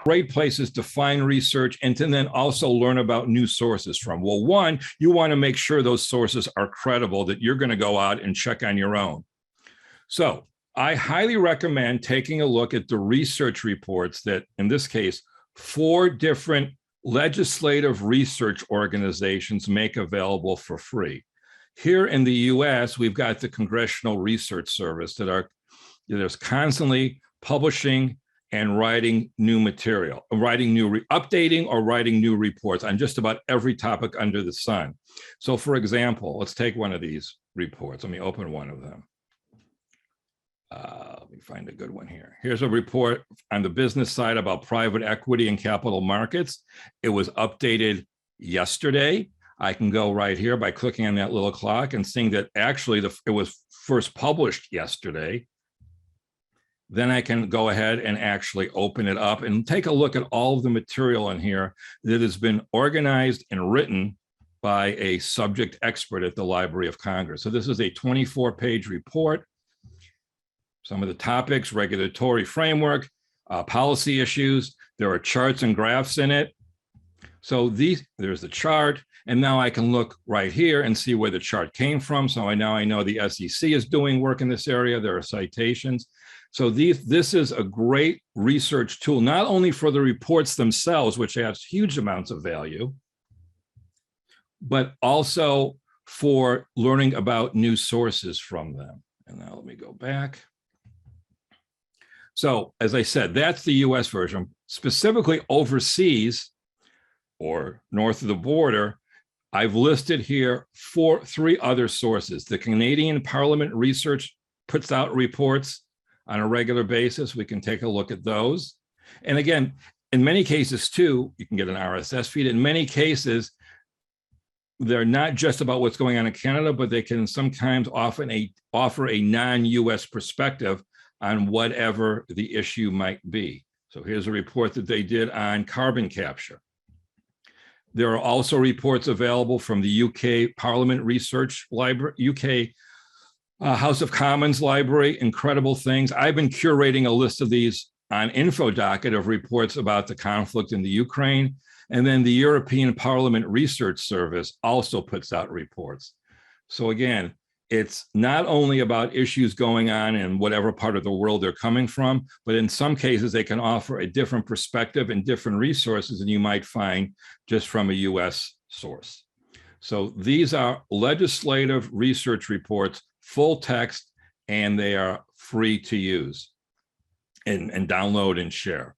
great places to find research and to then also learn about new sources from. Well, one, you want to make sure those sources are credible, that you're going to go out and check on your own. So I highly recommend taking a look at the research reports that, in this case, 4 different legislative research organizations make available for free. Here in the US, we've got the Congressional Research Service that there's constantly publishing and writing new material, updating or writing new reports on just about every topic under the sun. So for example, let's take one of these reports. Let me open one of them. Let me find a good one here. Here's a report on the business side about private equity and capital markets. It was updated yesterday. I can go right here by clicking on that little clock and seeing that actually it was first published yesterday. Then I can go ahead and actually open it up and take a look at all of the material in here that has been organized and written by a subject expert at the Library of Congress. So this is a 24-page report. Some of the topics: regulatory framework, policy issues. There are charts and graphs in it. So there's the chart. And now I can look right here and see where the chart came from. So now I know the SEC is doing work in this area. There are citations. So this is a great research tool, not only for the reports themselves, which has huge amounts of value, but also for learning about new sources from them. And now let me go back. So as I said, that's the US version. Specifically overseas or north of the border, I've listed here 3 other sources. The Canadian Parliament Research puts out reports on a regular basis. We can take a look at those. And again, in many cases too, you can get an RSS feed. In many cases, they're not just about what's going on in Canada, but they can sometimes offer a non-US perspective on whatever the issue might be. So here's a report that they did on carbon capture. There are also reports available from the UK Parliament Research Library, UK House of Commons Library, incredible things. I've been curating a list of these on InfoDocket of reports about the conflict in the Ukraine. And then the European Parliament Research Service also puts out reports. So again, it's not only about issues going on in whatever part of the world they're coming from, but in some cases, they can offer a different perspective and different resources than you might find just from a US source. So these are legislative research reports, full text, and they are free to use and download and share.